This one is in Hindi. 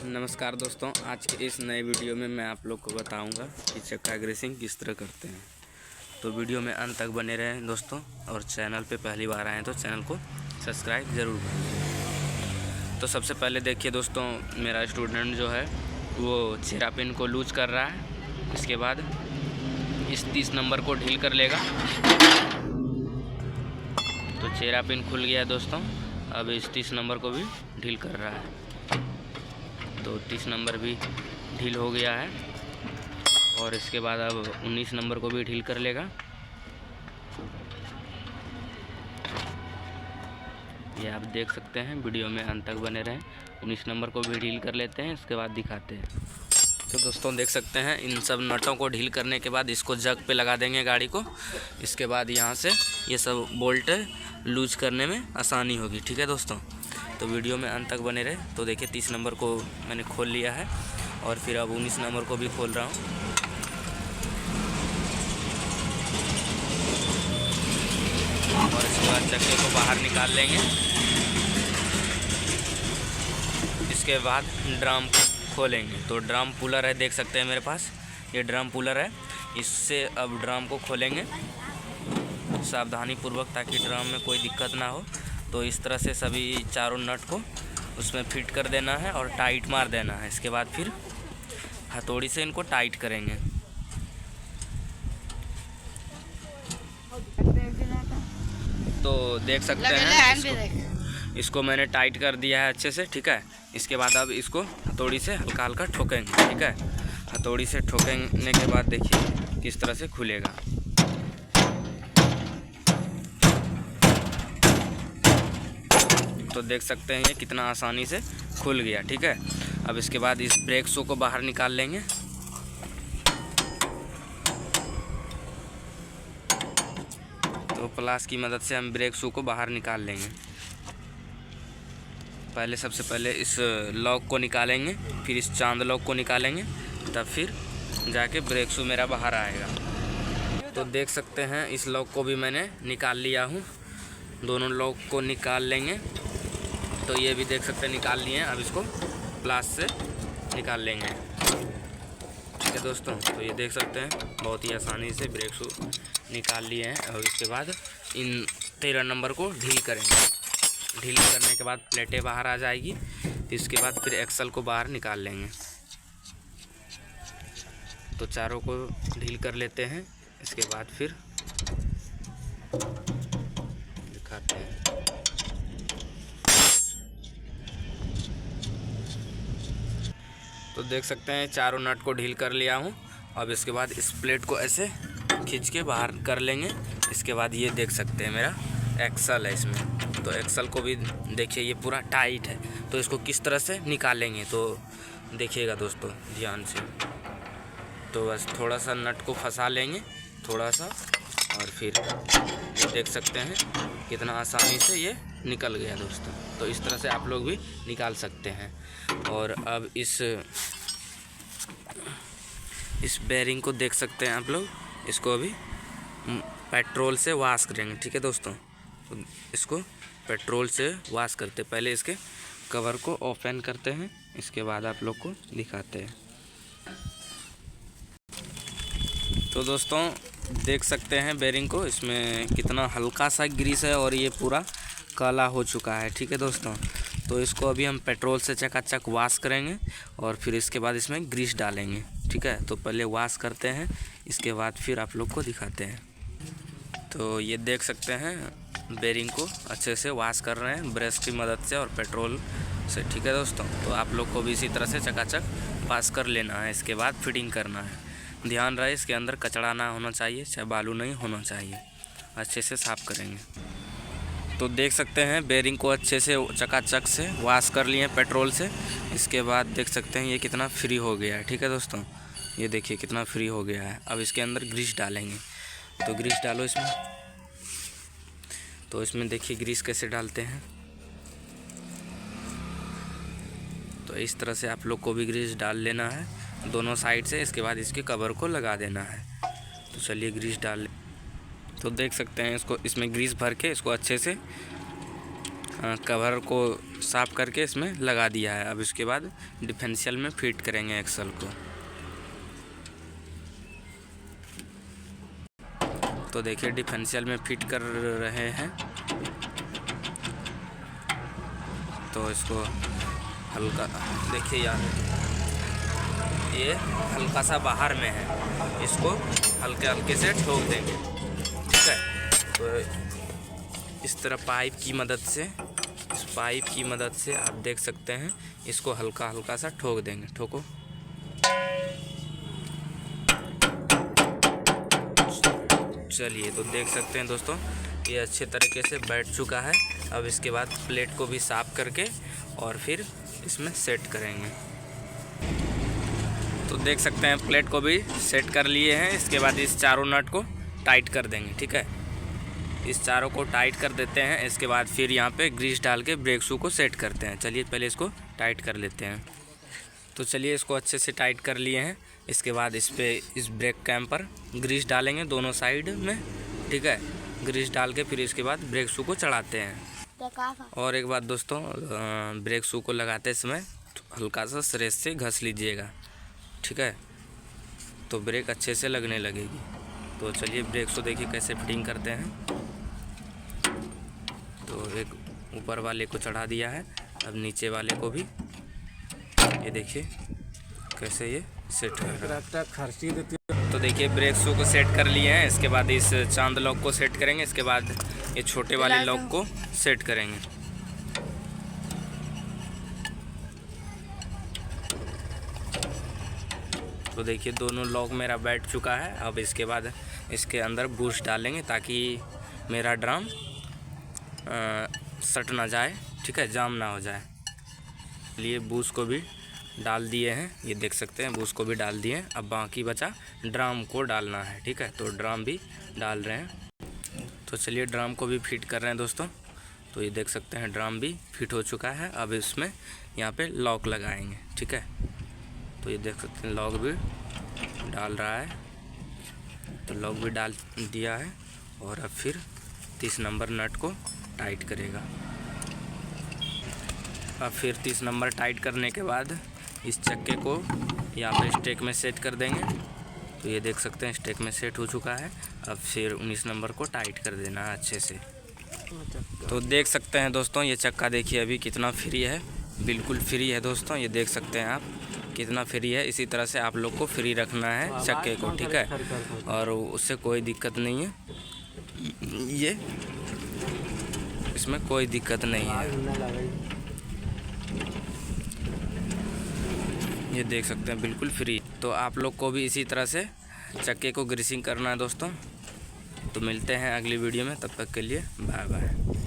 नमस्कार दोस्तों, आज के इस नए वीडियो में मैं आप लोग को बताऊंगा कि चक्का ग्रेसिंग किस तरह करते हैं। तो वीडियो में अंत तक बने रहें दोस्तों, और चैनल पे पहली बार आए तो चैनल को सब्सक्राइब ज़रूर करें। तो सबसे पहले देखिए दोस्तों, मेरा स्टूडेंट जो है वो चेरा पिन को लूज कर रहा है। इसके बाद इस 30 नंबर को ढील कर लेगा। तो चेरा पिन खुल गया है दोस्तों। अब इस 30 नंबर को भी ढील कर रहा है। तो 30 नंबर भी ढील हो गया है। और इसके बाद अब 19 नंबर को भी ढील कर लेगा। ये आप देख सकते हैं, वीडियो में अंत तक बने रहें। 19 नंबर को भी ढील कर लेते हैं, इसके बाद दिखाते हैं। तो दोस्तों देख सकते हैं, इन सब नटों को ढील करने के बाद इसको जग पे लगा देंगे गाड़ी को। इसके बाद यहाँ से ये सब बोल्ट लूज करने में आसानी होगी। ठीक है दोस्तों, तो वीडियो में अंत तक बने रहे। तो देखिए 30 नंबर को मैंने खोल लिया है और फिर अब 19 नंबर को भी खोल रहा हूँ। और इसके बाद चक्के को बाहर निकाल लेंगे। इसके बाद ड्रम को खोलेंगे। तो ड्रम पुलर है, देख सकते हैं मेरे पास ये ड्रम पुलर है। इससे अब ड्रम को खोलेंगे सावधानी पूर्वक, ताकि ड्रम में कोई दिक्कत ना हो। तो इस तरह से सभी चारों नट को उसमें फिट कर देना है और टाइट मार देना है। इसके बाद फिर हथौड़ी से इनको टाइट करेंगे। तो देख सकते हैं, इसको मैंने टाइट कर दिया है अच्छे से। ठीक है, इसके बाद अब इसको हथौड़ी से हल्का हल्का ठोकेंगे। ठीक है, हथौड़ी से ठोकने के बाद देखिए किस तरह से खुलेगा। तो देख सकते हैं ये कितना आसानी से खुल गया। ठीक है, अब इसके बाद इस ब्रेक शू को बाहर निकाल लेंगे। तो प्लास की मदद से हम ब्रेक शू को बाहर निकाल लेंगे। सबसे पहले इस लॉक को निकालेंगे, फिर इस चांद लॉक को निकालेंगे, तब फिर जाके ब्रेक शू मेरा बाहर आएगा। तो देख सकते हैं, इस लॉक को भी मैंने निकाल लिया हूँ। दोनों लॉक को निकाल लेंगे। तो ये भी देख सकते हैं निकाल लिए हैं। अब इसको प्लास से निकाल लेंगे। ठीक है दोस्तों, तो ये देख सकते हैं बहुत ही आसानी से ब्रेक शू निकाल लिए हैं। और इसके बाद इन 13 नंबर को ढील करेंगे। ढील करने के बाद प्लेटें बाहर आ जाएगी। इसके बाद फिर एक्सल को बाहर निकाल लेंगे। तो चारों को ढील कर लेते हैं। इसके बाद फिर दिखाते हैं। तो देख सकते हैं चारों नट को ढील कर लिया हूँ। अब इसके बाद इस प्लेट को ऐसे खींच के बाहर कर लेंगे। इसके बाद ये देख सकते हैं मेरा एक्सल है इसमें। तो एक्सल को भी देखिए ये पूरा टाइट है। तो इसको किस तरह से निकालेंगे तो देखिएगा दोस्तों ध्यान से। तो बस थोड़ा सा नट को फंसा लेंगे, थोड़ा सा, और फिर ये देख सकते हैं कितना आसानी से ये निकल गया दोस्तों। तो इस तरह से आप लोग भी निकाल सकते हैं। और अब इस बेरिंग को देख सकते हैं आप लोग। इसको अभी पेट्रोल से वॉश करेंगे। ठीक है दोस्तों, तो इसको पेट्रोल से वॉश करते पहले इसके कवर को ओपन करते हैं। इसके बाद आप लोग को दिखाते हैं। तो दोस्तों देख सकते हैं बेरिंग को, इसमें कितना हल्का सा ग्रीस है और ये पूरा काला हो चुका है। ठीक है दोस्तों, तो इसको अभी हम पेट्रोल से चकाचक वॉश करेंगे और फिर इसके बाद इसमें ग्रीस डालेंगे। ठीक है, तो पहले वॉश करते हैं, इसके बाद फिर आप लोग को दिखाते हैं। तो ये देख सकते हैं बेरिंग को अच्छे से वॉश कर रहे हैं ब्रश की मदद से और पेट्रोल से। ठीक है दोस्तों, तो आप लोग को भी इसी तरह से चकाचक वॉश कर लेना है। इसके बाद फिटिंग करना है। ध्यान रहे इसके अंदर कचड़ा ना होना चाहिए, चाहे बालू नहीं होना चाहिए। अच्छे से साफ़ करेंगे। तो देख सकते हैं बेरिंग को अच्छे से चकाचक से वॉश कर लिए पेट्रोल से। इसके बाद देख सकते हैं ये कितना फ्री हो गया है। ठीक है दोस्तों, ये देखिए कितना फ्री हो गया है। अब इसके अंदर ग्रीस डालेंगे। तो ग्रीस डालो इसमें। तो इसमें देखिए ग्रीस कैसे डालते हैं। तो इस तरह से आप लोग को भी ग्रीस डाल लेना है दोनों साइड से। इसके बाद इसके कवर को लगा देना है। तो चलिए ग्रीस डाल। तो देख सकते हैं इसको, इसमें ग्रीस भर के इसको अच्छे से कवर को साफ करके इसमें लगा दिया है। अब इसके बाद डिफरेंशियल में फिट करेंगे एक्सल को। तो देखिए डिफरेंशियल में फिट कर रहे हैं। तो इसको हल्का देखिए यार, ये हल्का सा बाहर में है, इसको हल्के हल्के से ठोक देंगे, ठीक है। तो इस तरह पाइप की मदद से, इस पाइप की मदद से आप देख सकते हैं, इसको हल्का हल्का सा ठोक देंगे। ठोको। चलिए, तो देख सकते हैं दोस्तों, ये अच्छे तरीके से बैठ चुका है। अब इसके बाद प्लेट को भी साफ करके और फिर इसमें सेट करेंगे। तो देख सकते हैं प्लेट को भी सेट कर लिए हैं। इसके बाद इस चारों नट को टाइट कर देंगे, ठीक है। इस चारों को टाइट कर देते हैं। इसके बाद फिर यहाँ पे ग्रीस डाल के ब्रेक शू को सेट करते हैं। चलिए पहले इसको टाइट कर लेते हैं। तो चलिए इसको अच्छे से टाइट कर लिए हैं। इसके बाद इस ब्रेक कैम पर ग्रीस डालेंगे दोनों साइड में, ठीक है। ग्रीस डाल के फिर इसके बाद ब्रेक शू को चढ़ाते हैं। और एक बात दोस्तों, ब्रेक शू को लगाते समय हल्का सा सरेस से घस लीजिएगा, ठीक है, तो ब्रेक अच्छे से लगने लगेगी। तो चलिए ब्रेक शू देखिए कैसे फिटिंग करते हैं। तो एक ऊपर वाले को चढ़ा दिया है, अब नीचे वाले को भी ये देखिए कैसे ये सेट कर रहा है। तो देखिए ब्रेक शू को सेट कर लिए हैं। इसके बाद इस चांद लॉक को सेट करेंगे। इसके बाद ये छोटे वाले लॉक को सेट करेंगे। तो देखिए दोनों लॉक मेरा बैठ चुका है। अब इसके बाद इसके अंदर बूस्ट डालेंगे ताकि मेरा ड्रम सट ना जाए, ठीक है, जाम ना हो जाए। लिए बूस्ट को भी डाल दिए हैं, ये देख सकते हैं बूस्ट को भी डाल दिए हैं। अब बाकी बचा ड्रम को डालना है, ठीक है, तो ड्रम भी डाल रहे हैं। तो चलिए ड्रम को भी फिट कर रहे हैं दोस्तों। तो ये देख सकते हैं ड्रम भी फिट हो चुका है। अब इसमें यहाँ पे लॉक लगाएंगे, ठीक है। तो ये देख सकते हैं लॉक भी डाल रहा है, तो लॉक भी डाल दिया है। और अब फिर 30 नंबर नट को टाइट करेगा। अब फिर 30 नंबर टाइट करने के बाद इस चक्के को यहाँ पे स्टेक में सेट कर देंगे। तो ये देख सकते हैं स्टेक में सेट हो चुका है। अब फिर 19 नंबर को टाइट कर देना है अच्छे से। तो देख सकते हैं दोस्तों, ये चक्का देखिए अभी कितना फ्री है, बिल्कुल फ्री है दोस्तों। ये देख सकते हैं आप कितना फ्री है। इसी तरह से आप लोग को फ्री रखना है चक्के को, ठीक है, और उससे कोई दिक्कत नहीं है। ये इसमें कोई दिक्कत नहीं है, ये देख सकते हैं बिल्कुल फ्री। तो आप लोग को भी इसी तरह से चक्के को ग्रीसिंग करना है दोस्तों। तो मिलते हैं अगली वीडियो में, तब तक के लिए बाय बाय।